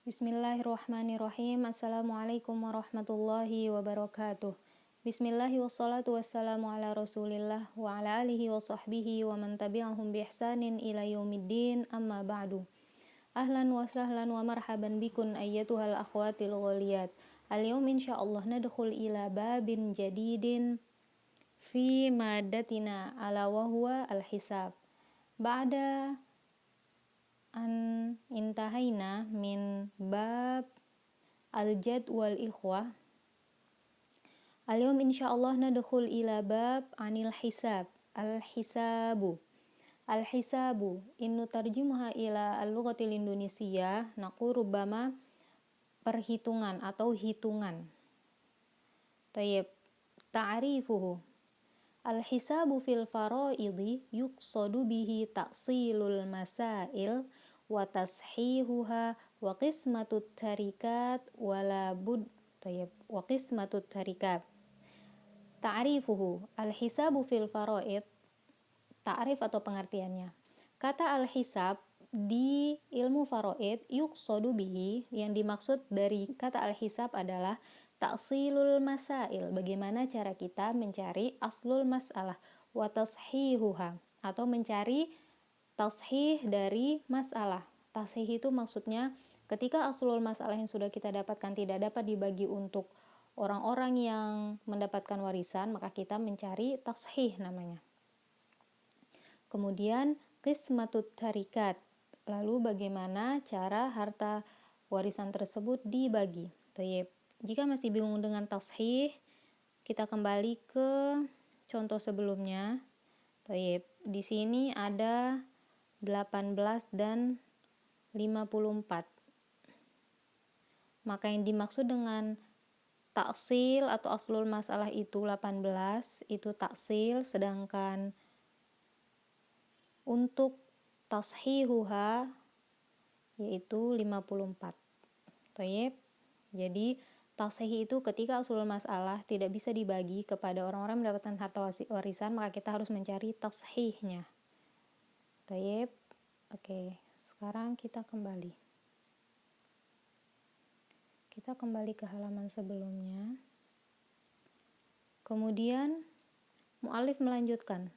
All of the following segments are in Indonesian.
Bismillahirrahmanirrahim. Assalamualaikum warahmatullahi wabarakatuh. Bismillahi wassalatu wassalamu ala rasulillah wa ala alihi wa sahbihi wa man tabi'ahum bi ihsanin ila yaumiddin, amma ba'du. Ahlan wa sahlan wa marhaban bikun ayyatuhal akhwatil ghaliyat. Al-yawm insyaallah nadkhul ila babin jadidin fi madatina ala wa huwa al-hisab. Ba'da an intahaina min bab al-jad wal ikhwah, al-yawm insyaallah nadkhul ila bab anil hisab. Al-hisabu innu tarjimuha ila al-lughatil indonesia naqulu rubbama perhitungan atau hitungan. Tayyib, ta'rifuhu al-hisabu fil faraidi yuqsadu bihi ta'silul masail wa tashihuha wa qismatut tarikat wala bud wa qismatut tarikat. Ta'rifuhu al-hisabu fil faraid, ta'rif atau pengertiannya. Kata al-hisab di ilmu faraid yuqsadu bihi, yang dimaksud dari kata al-hisab adalah ta'silul masail, bagaimana cara kita mencari aslul masalah, wa tashihuha, atau mencari tashih dari masalah. Tashih itu maksudnya ketika aslul masalah yang sudah kita dapatkan tidak dapat dibagi untuk orang-orang yang mendapatkan warisan, maka kita mencari tashih namanya. Kemudian qismatut tarikat, lalu bagaimana cara harta warisan tersebut dibagi. Tayyib. Jika masih bingung dengan tashih, kita kembali ke contoh sebelumnya. Tayyib. Di sini ada 18 dan 54. Maka yang dimaksud dengan taksil atau aslul masalah itu 18, itu taksil, sedangkan untuk tashihuha yaitu 54. Tayyib. Jadi tashih itu ketika aslul masalah tidak bisa dibagi kepada orang-orang mendapatkan harta warisan, maka kita harus mencari tashihnya. Tayyib. Oke, sekarang kita kembali ke halaman sebelumnya. Kemudian mu'allif melanjutkan,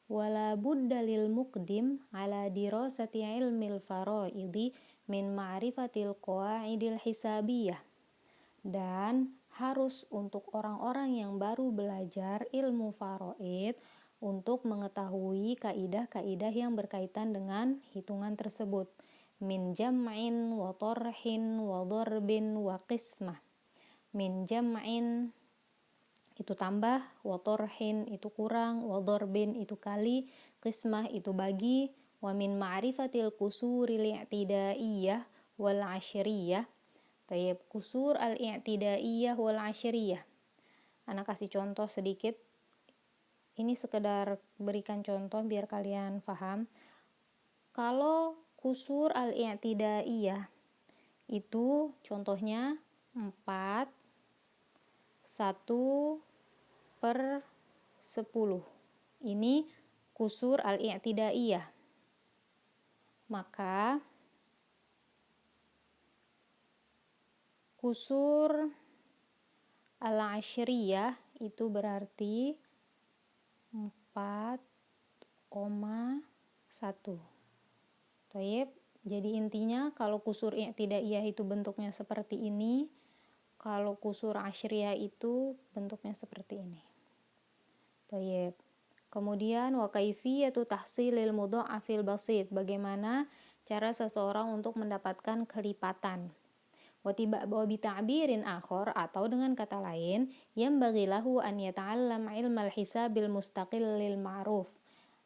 wala budda lil muqdim ala dirasati ilmil faraidi min ma'rifatil qawaidil hisabiyah. Dan harus untuk orang-orang yang baru belajar ilmu faraid untuk mengetahui kaidah-kaidah yang berkaitan dengan hitungan tersebut. Min jam'in wa tarhin wa darbin wa qismah. Min jam'in itu tambah, wa tarhin itu kurang, wa darbin itu kali, qismah itu bagi, wa min ma'rifatil kusuril i'tidaiyah wal asyriyah. Tayyib, kusur al-i'tidaiyah wal asyriyah. Ana kasih contoh sedikit. Ini sekedar berikan contoh biar kalian paham. Kalau kusur al-i'tidaiyah itu contohnya 4, 1/10. Ini kusur al-i'tidaiyah. Maka kusur al-asyriyah itu berarti 4,1. Tayyib. Jadi intinya kalau kusur i'tidaiyah itu bentuknya seperti ini, kalau kusur asyriyah itu bentuknya seperti ini. Tayyib. Kemudian wa kaifiyatu tahsilil mudha'afil basit, bagaimana cara seseorang untuk mendapatkan kelipatan. Wa bita'birin akhar, atau dengan kata lain, yambaghi lahu an yata'allam ilmal hisabil mustaqil lil ma'ruf.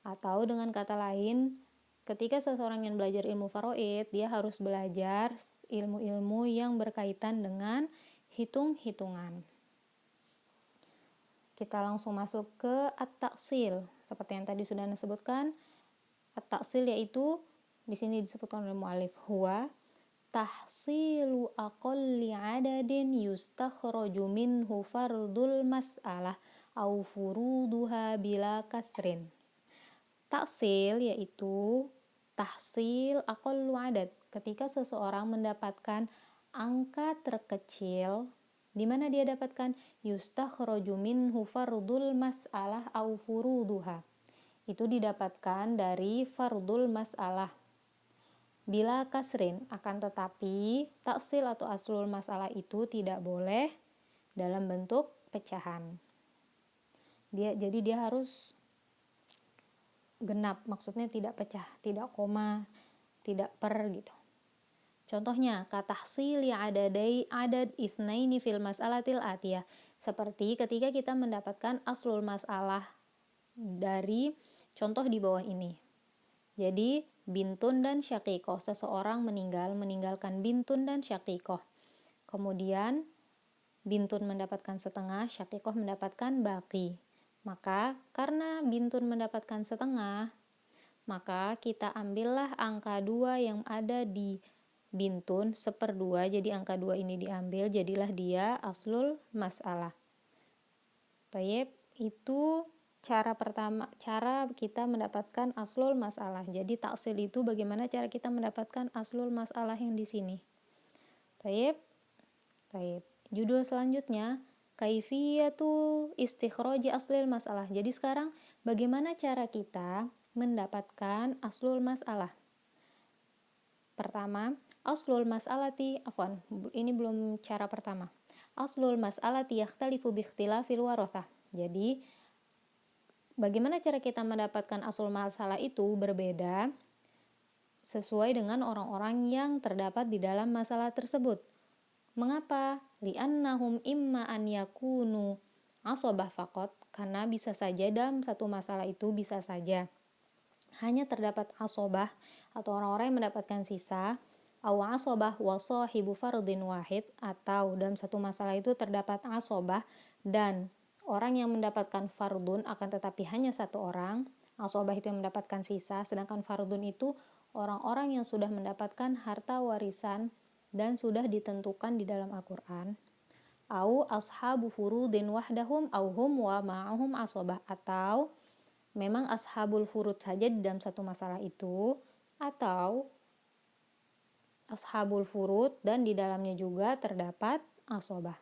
Atau dengan kata lain, ketika seseorang yang belajar ilmu faraid, dia harus belajar ilmu-ilmu yang berkaitan dengan hitung-hitungan. Kita langsung masuk ke at-taksil. Seperti yang tadi sudah disebutkan, at-taksil yaitu di sini disebutkan oleh mu'allif, huwa tahsilu aqalli adadin yustakhraju minhu fardul mas'alah au furuduha bila kasrin. Taksil yaitu tahsil aqallu adad, ketika seseorang mendapatkan angka terkecil di mana dia dapatkan yustakhraju minhu fardul mas'alah au furuduha. Itu didapatkan dari fardul mas'alah. Bila kasrin, akan tetapi taksil atau aslul masalah itu tidak boleh dalam bentuk pecahan. Jadi dia harus genap, maksudnya tidak pecah, tidak koma, tidak per gitu. Contohnya, katahsili adad itsnaini fil mas'alatil atiyah. Seperti ketika kita mendapatkan aslul masalah dari contoh di bawah ini. Jadi, bintun dan syakikoh, seseorang meninggalkan bintun dan syakikoh. Kemudian, bintun mendapatkan setengah, syakikoh mendapatkan baki. Maka, karena bintun mendapatkan setengah, maka kita ambillah angka 2 yang ada di bintun 1/2, jadi angka 2 ini diambil, jadilah dia aslul masalah. Tayyib, itu cara pertama, cara kita mendapatkan aslul masalah. Jadi taksil itu bagaimana cara kita mendapatkan aslul masalah yang di sini. Tayyib. Judul selanjutnya, kaifiyatu istikhroji aslil masalah. Jadi sekarang bagaimana cara kita mendapatkan aslul masalah. Pertama, aslul mas'alati, ini belum cara pertama. Aslul mas'alati yakhtalifu biikhtilafil warathah. Jadi, bagaimana cara kita mendapatkan aslul masalah itu berbeda sesuai dengan orang-orang yang terdapat di dalam masalah tersebut. Mengapa? Li'annahum imma an yakunu asobah faqat, karena bisa saja dalam satu masalah itu bisa saja hanya terdapat asobah atau orang-orang yang mendapatkan sisa, aw asobah wa sahibu fardin wahid, atau dalam satu masalah itu terdapat asobah dan orang yang mendapatkan fardun akan tetapi hanya satu orang. Asobah itu yang mendapatkan sisa, sedangkan fardun itu orang-orang yang sudah mendapatkan harta warisan dan sudah ditentukan di dalam Al-Quran. Au ashabu furudin wahdahum au hum wa ma'ahum asobah, atau memang ashabul furud saja di dalam satu masalah itu, atau ashabul furud dan di dalamnya juga terdapat asobah.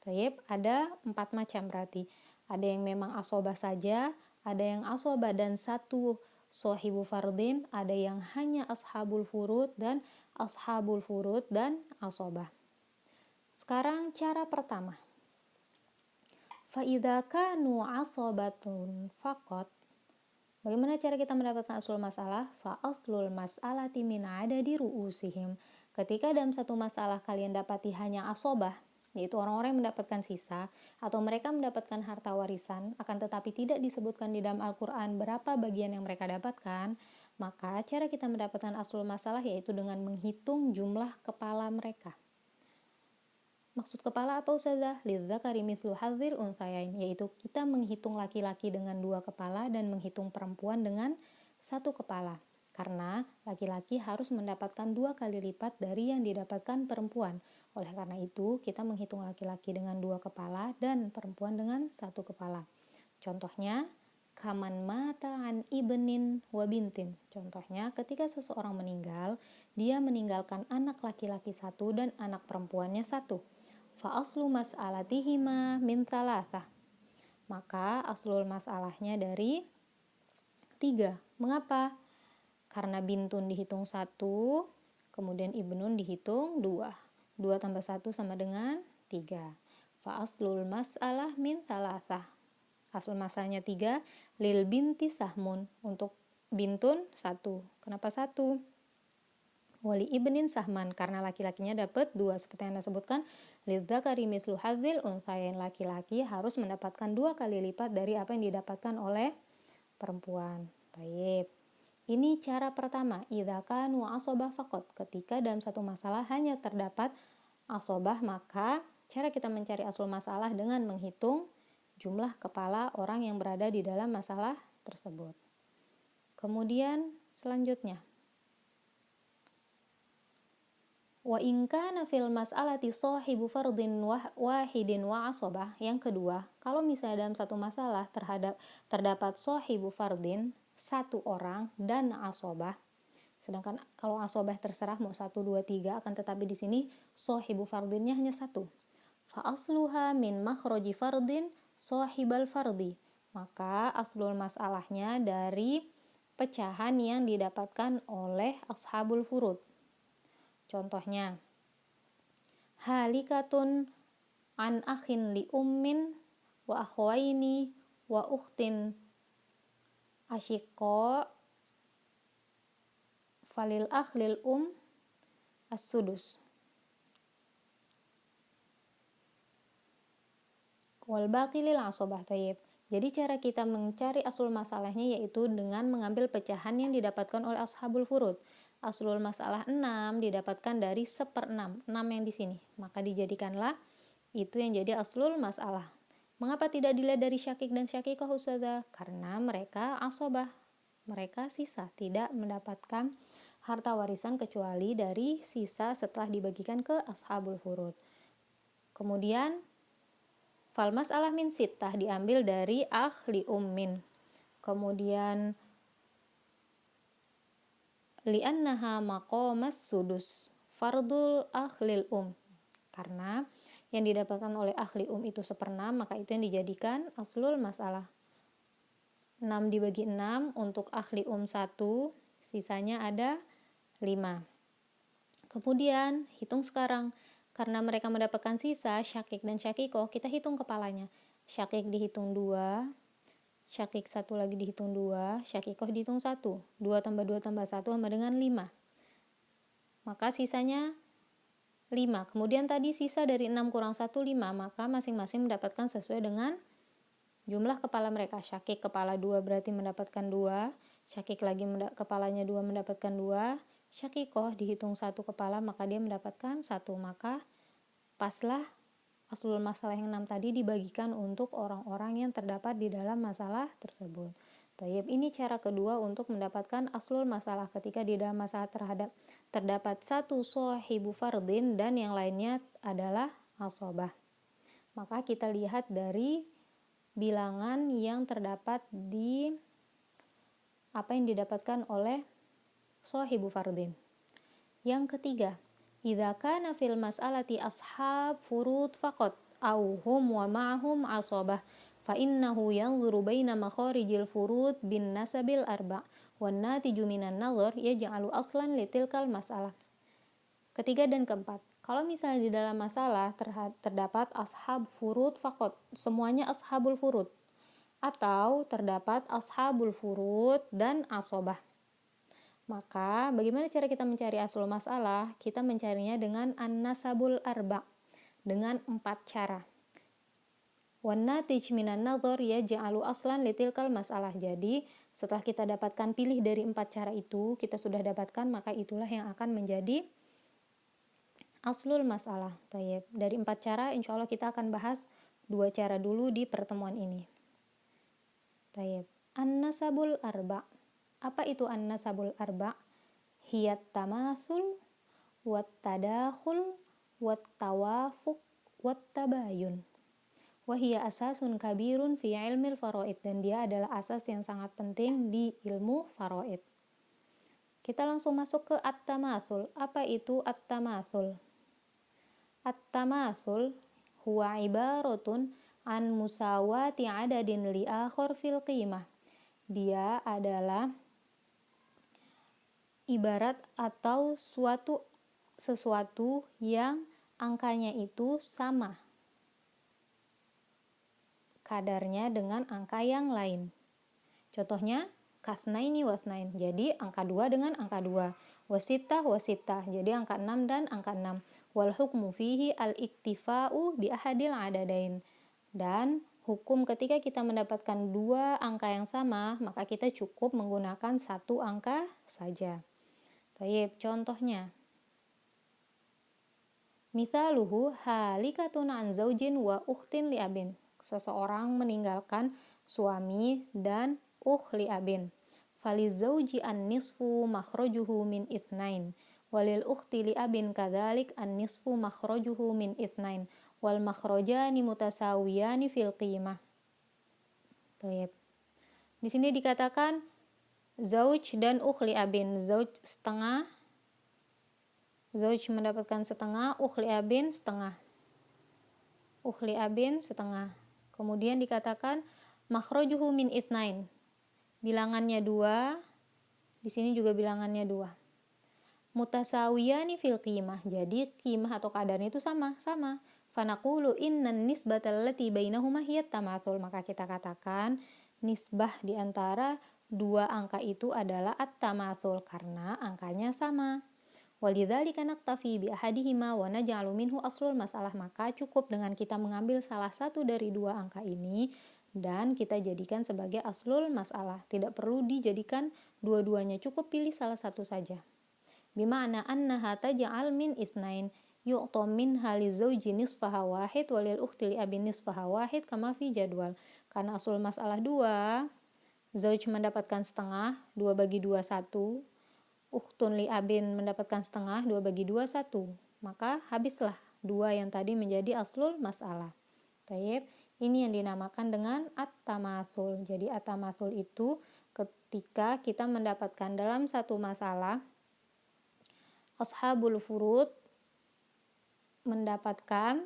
Tayyib, ada 4 macam berarti. Ada yang memang asobah saja, ada yang asobah dan satu sohibu fardin, ada yang hanya ashabul furud dan asobah. Sekarang cara pertama. Fa'idha kanu asobatun faqat. Bagaimana cara kita mendapatkan aslul masalah? Fa'aslul mas'alati min adadi ru'usihim. Ketika dalam satu masalah kalian dapati hanya asobah, yaitu orang-orang yang mendapatkan sisa, atau mereka mendapatkan harta warisan, akan tetapi tidak disebutkan di dalam Al-Quran berapa bagian yang mereka dapatkan, maka cara kita mendapatkan aslul masalah yaitu dengan menghitung jumlah kepala mereka. Maksud kepala apa Ustazah? Lidzakari mithlu hadzil unsayain, yaitu kita menghitung laki-laki dengan 2 kepala dan menghitung perempuan dengan 1 kepala. Karena laki-laki harus mendapatkan 2 kali lipat dari yang didapatkan perempuan. Oleh karena itu, kita menghitung laki-laki dengan 2 kepala dan perempuan dengan 1 kepala. Contohnya, kaman mata an ibnin wa bintin. Contohnya, ketika seseorang meninggal, dia meninggalkan anak laki-laki 1 dan anak perempuannya 1. Fa'aslu mas'alatihima min thalathah. Maka aslul masalahnya dari 3. Mengapa? Karena bintun dihitung 1, kemudian ibnun dihitung 2. 2 tambah 1 sama dengan 3. Fa'aslul mas'alah min thalathah. Aslul masalahnya 3. Lil binti sahmun. Untuk bintun 1. Kenapa 1? Wali ibnin sahman, karena laki-lakinya dapat 2, seperti yang Anda sebutkan, lidzakari mithlu hadzil unsayain, laki-laki harus mendapatkan 2 kali lipat dari apa yang didapatkan oleh perempuan. Baik. Ini cara pertama, idza kanu asobah faqat. Ketika dalam satu masalah hanya terdapat asobah, maka cara kita mencari aslul masalah dengan menghitung jumlah kepala orang yang berada di dalam masalah tersebut. Kemudian selanjutnya, wa in kana fil mas'alati sahibu fardin wahidin wa asobah. Yang kedua, kalau misalnya dalam satu masalah terdapat sahibu fardin, 1 orang dan asobah. Sedangkan kalau asobah terserah mau 1, 2, 3, akan tetapi di sini sohibu fardinnya hanya 1. Fa asluha min makhroji fardin sohibal fardi. Maka aslul masalahnya dari pecahan yang didapatkan oleh ashabul furud. Contohnya, halikatun an akhin li ummin wa akhwaini wa ukhtin asyikko falil akhlil as-sudus wal baqi lil asobah. Tayyib. Jadi cara kita mencari aslul masalahnya yaitu dengan mengambil pecahan yang didapatkan oleh ashabul furud. Aslul masalah 6 didapatkan dari 1/6, 6 yang di sini. Maka dijadikanlah itu yang jadi aslul masalah. Mengapa tidak dilihat dari syakik dan syakikah Ustazah? Karena mereka asobah. Mereka sisa, tidak mendapatkan harta warisan kecuali dari sisa setelah dibagikan ke ashabul furud. Kemudian fal mas'alah min sittah diambil dari li ummin. Kemudian li'annaha maqamas sudus fardul akhlil karena yang didapatkan oleh ahli itu 1/6, maka itu yang dijadikan aslul masalah. 6 dibagi 6 untuk ahli 1, sisanya ada 5. Kemudian hitung sekarang, karena mereka mendapatkan sisa syakik dan syakikoh, kita hitung kepalanya. Syakik dihitung 2, syakik 1 lagi dihitung 2, syakikoh dihitung 1. 2 tambah 2 tambah 1 sama dengan 5. Maka sisanya 5. Kemudian tadi sisa dari 6 kurang 1, 5. Maka masing-masing mendapatkan sesuai dengan jumlah kepala mereka. Syakik kepala 2 berarti mendapatkan 2. Syakik lagi kepalanya 2 mendapatkan 2. Syakikoh dihitung 1 kepala maka dia mendapatkan 1. Maka paslah aslul masalah yang 6 tadi dibagikan untuk orang-orang yang terdapat di dalam masalah tersebut. Tayyib, ini cara kedua untuk mendapatkan aslul masalah ketika di dalam masalah terdapat 1 sohibu fardin dan yang lainnya adalah asobah. Maka kita lihat dari bilangan yang terdapat di apa yang didapatkan oleh sohibu fardin. Yang ketiga, idza kana fil mas'alati ashab furud faqat au hum wa ma'hum asobah fa innahu yanzuru baina makharijil furud bin nasabil arba' wan natiju minan nazar yaj'alu aslan litilkal mas'alah. Ketiga dan keempat, kalau misalnya di dalam masalah terdapat ashab furud faqat, semuanya ashabul furud, atau terdapat ashabul furud dan asobah, maka bagaimana cara kita mencari aslul masalah? Kita mencarinya dengan an-nasabul arba', dengan 4 cara. Wan natij minan nadhar yaj'alu aslan litilkal masalah. Jadi, setelah kita dapatkan pilih dari 4 cara itu, kita sudah dapatkan, maka itulah yang akan menjadi aslul masalah. Tayyib. Dari 4 cara, insya Allah kita akan bahas 2 cara dulu di pertemuan ini. Tayyib. An-nasabul arba'. Apa itu an-nasabul arba'? Hiyat tamasul, wat tadakhul, wat tawafuq, wat tabayun. Wahia asasun kabirun fi ilmil faraid, dan dia adalah asas yang sangat penting di ilmu faraid. Kita langsung masuk ke at-tamasul. Apa itu at-tamasul? At-tamasul huwa ibaratun an musawati adadin li akhar fil qimah. Dia adalah ibarat atau sesuatu yang angkanya itu sama kadarnya dengan angka yang lain. Contohnya, kasnaini wasnain, jadi angka 2 dengan angka 2. Wasitah wasitah, jadi angka 6 dan angka 6. Wal hukmu fihi al-iktifa'u bi ahadil adadain. Dan hukum ketika kita mendapatkan 2 angka yang sama, maka kita cukup menggunakan 1 angka saja. Baik, contohnya. Mithaluhu halikatun an zaujin wa ukhtin li abin. Seseorang meninggalkan suami dan li abin. Falizauji an nisfu makhrajuhu min itsnain. Walil ukhti li abin kadzalik an nisfu makhrajuhu min itsnain. Wal makhrajani mutasawiyani fil qimah. Baik. Di sini dikatakan Zauj dan ukhli abin. Zauj setengah, zauj mendapatkan setengah, ukhli abin setengah. Ukhli abin setengah. Kemudian dikatakan makhrajuhu min itsnain. Bilangannya 2, di sini juga bilangannya 2. Mutasawiyani fil qimah. Jadi qimah atau kadarnya itu sama. Fanaqulu innan nisbatal lati bainahuma hiya tamatsul. Maka kita katakan nisbah di antara dua angka itu adalah at-tamatsul karena angkanya sama. Walidzalika naktafi bi ahadihima wa naj'alu minhu aslul masalah. Maka cukup dengan kita mengambil salah satu dari dua angka ini dan kita jadikan sebagai aslul masalah. Tidak perlu dijadikan dua-duanya, cukup pilih salah satu saja. Bima'na annaha taj'al min itsnain yu'ta minha lizauji nisfaha wahid wa lil ukhti li abin nisfaha wahid kama fi jadwal. Karena aslul masalah 2, zauj mendapatkan setengah, 2 bagi 2 1. Ukhtun li abin mendapatkan setengah, 2 bagi 2 1. Maka habislah 2 yang tadi menjadi aslul masalah. Tayyib, ini yang dinamakan dengan at-tamatsul. Jadi at-tamatsul itu ketika kita mendapatkan dalam satu masalah ashabul furud mendapatkan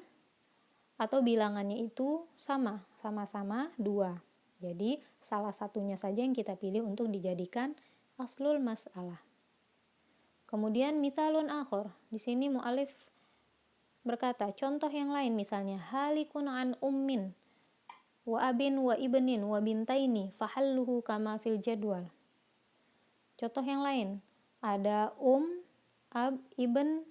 atau bilangannya itu sama-sama 2. Jadi salah satunya saja yang kita pilih untuk dijadikan aslul masalah. Kemudian mitalun akhor. Di sini mu'alif berkata, contoh yang lain misalnya halikun an ummin wa abin wa ibnin wa bintaini fahalluhu kama fil jadwal. Contoh yang lain, ada ab, ibn,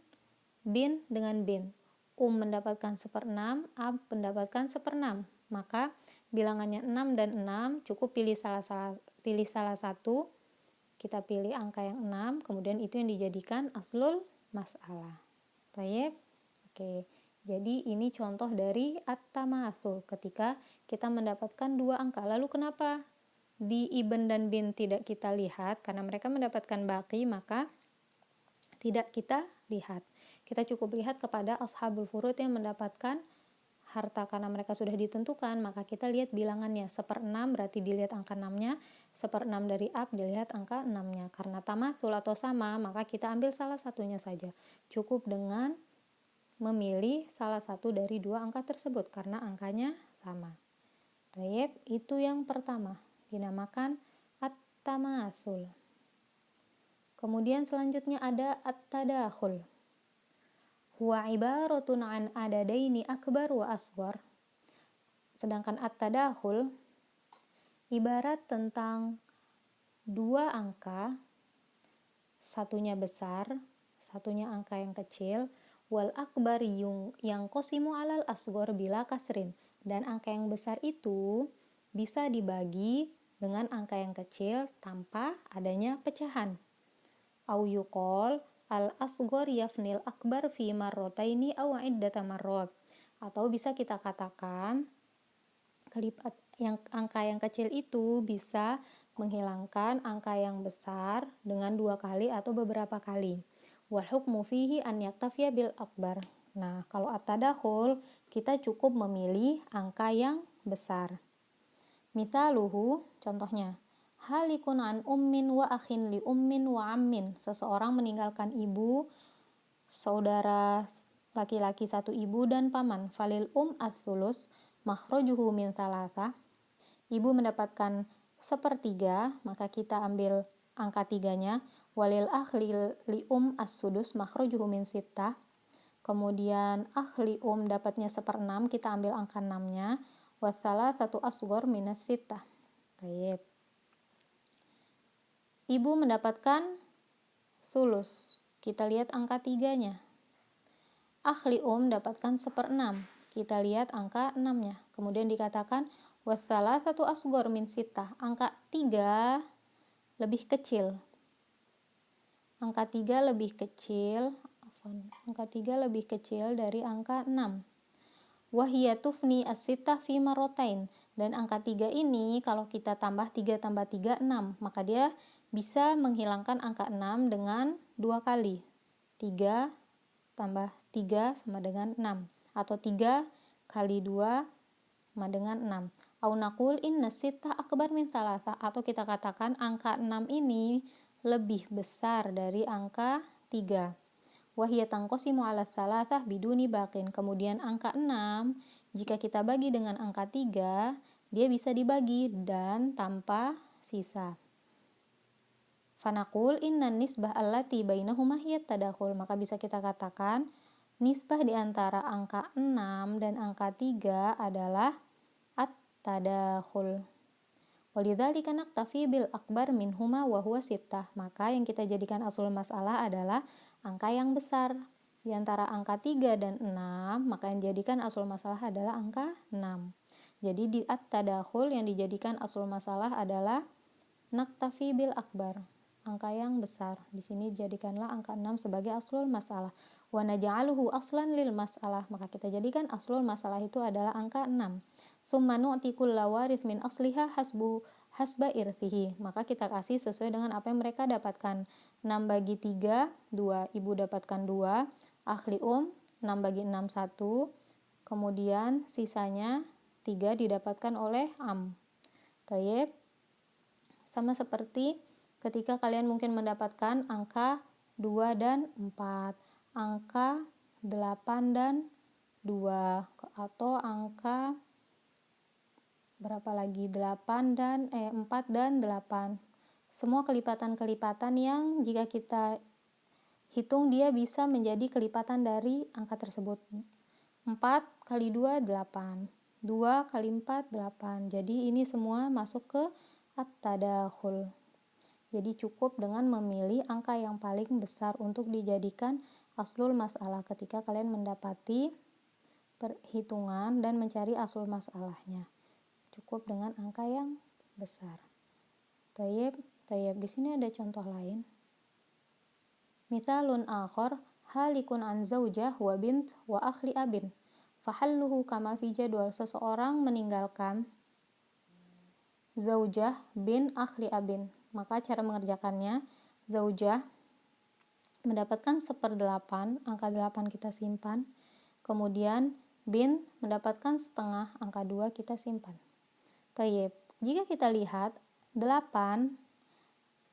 bin dengan bin. Mendapatkan 1/6, ab mendapatkan 1/6. Maka bilangannya 6 dan 6, cukup pilih salah satu. Kita pilih angka yang 6, kemudian itu yang dijadikan aslul masalah. Baik. Oke. Jadi ini contoh dari at-tamatsul ketika kita mendapatkan dua angka. Lalu kenapa di ibn dan bin tidak kita lihat? Karena mereka mendapatkan baqi, maka tidak kita lihat. Kita cukup lihat kepada ashabul furud yang mendapatkan harta karena mereka sudah ditentukan, maka kita lihat bilangannya 1/6 berarti dilihat angka 6-nya, 1/6 dari ab dilihat angka 6-nya. Karena tamatsul atau sama, maka kita ambil salah satunya saja. Cukup dengan memilih salah satu dari dua angka tersebut karena angkanya sama. Tayyib, itu yang pertama, dinamakan at-tamatsul. Kemudian selanjutnya ada at-tadakhul. Huwa ibaratun an adadaini akbar wa asghar. Sedangkan at-tadakhul ibarat tentang dua angka, satunya besar, satunya angka yang kecil, wal akbar yang qasimu alal asghar bila kasrin. Dan angka yang besar itu bisa dibagi dengan angka yang kecil tanpa adanya pecahan. Au yuqol al-asghar yafnil akbar fi marrataini aw iddata marrat. Atau bisa kita katakan angka yang kecil itu bisa menghilangkan angka yang besar dengan 2 kali atau beberapa kali. Wal hukmu fihi an yaktafiya bil akbar. Nah, kalau at-tadakhul kita cukup memilih angka yang besar. Mithaluhu, contohnya halikun an ummin wa akhin li ummin wa ammin. Seseorang meninggalkan ibu, saudara laki-laki satu ibu dan paman. Falil as-sulus makhrajuhu min thalatha. Ibu mendapatkan 1/3, maka kita ambil angka 3-nya. Walil akhli li as-sudus makhrajuhu min sittah. Kemudian akhli dapatnya 1/6, kita ambil angka 6-nya. Wassalah satu asghar minas sittah. Baik. Ibu mendapatkan sulus. Kita lihat angka 3-nya. Akhli dapatkan 1/6. Kita lihat angka 6-nya. Kemudian dikatakan wassalah satu asghar min sittah. Angka 3 lebih kecil. Angka 3 lebih kecil. Angka 3 lebih kecil dari angka 6. Wahiyya tufni as-sittah fi marratain. Dan angka 3 ini kalau kita tambah 3 tambah 3 6, maka dia bisa menghilangkan angka 6 dengan 2 kali. 3 tambah 3 sama dengan 6. Atau 3 kali 2 sama dengan 6. Au naqul inna sittah akbar min thalathah, atau kita katakan angka 6 ini lebih besar dari angka 3. Wa hiya tanqasimu 'ala thalathah biduni baqin. Kemudian angka 6 jika kita bagi dengan angka 3, dia bisa dibagi dan tanpa sisa. Fanaqul inna nisbah allati bainahuma hiya tadakhul. Maka bisa kita katakan nisbah di antara angka 6 dan angka 3 adalah at-tadakhul. Walidzalika naktafi bil akbar minhuma wa huwa sittah. Maka yang kita jadikan aslul masalah adalah angka yang besar. Di antara angka 3 dan 6, maka yang dijadikan aslul masalah adalah angka 6. Jadi di at-tadakhul yang dijadikan aslul masalah adalah naktafi bil akbar, angka yang besar. Di sini jadikanlah angka 6 sebagai aslul masalah. Wa naj'aluhu aslan lil masalah. Maka kita jadikan aslul masalah itu adalah angka 6. Summa nu'ti kulla warith min asliha hasba irthihi. Maka kita kasih sesuai dengan apa yang mereka dapatkan. 6 bagi 3, 2. Ibu dapatkan 2. Akhli 6 bagi 6, 1. Kemudian sisanya 3 didapatkan oleh Tayyib. Sama seperti ketika kalian mungkin mendapatkan angka 2 dan 4. Angka 8 dan 2. Atau angka berapa lagi? 4 dan 8. Semua kelipatan-kelipatan yang jika kita hitung dia bisa menjadi kelipatan dari angka tersebut. 4 kali 2, 8. 2 kali 4, 8. Jadi ini semua masuk ke at-tadakhul. Jadi cukup dengan memilih angka yang paling besar untuk dijadikan aslul masalah ketika kalian mendapati perhitungan dan mencari aslul masalahnya. Cukup dengan angka yang besar. Tayyib. Di sini ada contoh lain. Mithalun akhar halikun an zaujah wa bint wa akhli abin. Fahalluhu kama fi jadwal. Seseorang meninggalkan zaujah bin akhli abin. Maka cara mengerjakannya, zaujah mendapatkan 1/8, angka 8 kita simpan. Kemudian bin mendapatkan setengah, angka 2 kita simpan. Tayyib. Jika kita lihat 8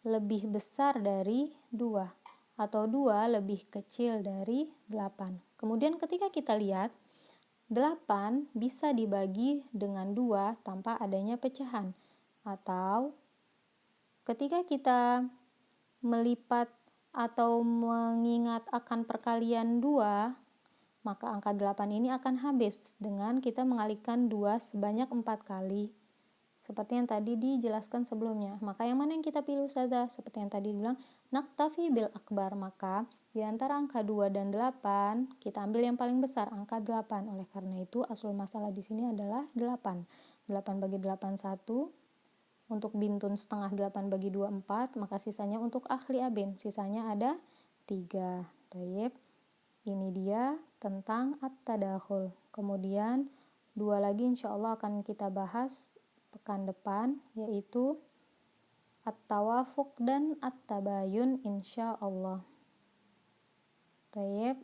lebih besar dari 2 atau 2 lebih kecil dari 8. Kemudian ketika kita lihat 8 bisa dibagi dengan 2 tanpa adanya pecahan. Atau ketika kita melipat atau mengingat akan perkalian 2, maka angka 8 ini akan habis dengan kita mengalihkan 2 sebanyak 4 kali. Seperti yang tadi dijelaskan sebelumnya. Maka yang mana yang kita pilih saja? Seperti yang tadi bilang, naktafi bil akbar. Maka di antara angka 2 dan 8, kita ambil yang paling besar, angka 8. Oleh karena itu, aslul masalah di sini adalah 8. 8 bagi 8, 1. Untuk bintun setengah 8 bagi 2, 4. Maka sisanya untuk akhli abin. Sisanya ada 3. Tayyib. Ini dia tentang at-tadakhul. Kemudian 2 lagi insya Allah akan kita bahas pekan depan, yaitu at-tawafuq dan at-tabayun insya Allah. Tayyib.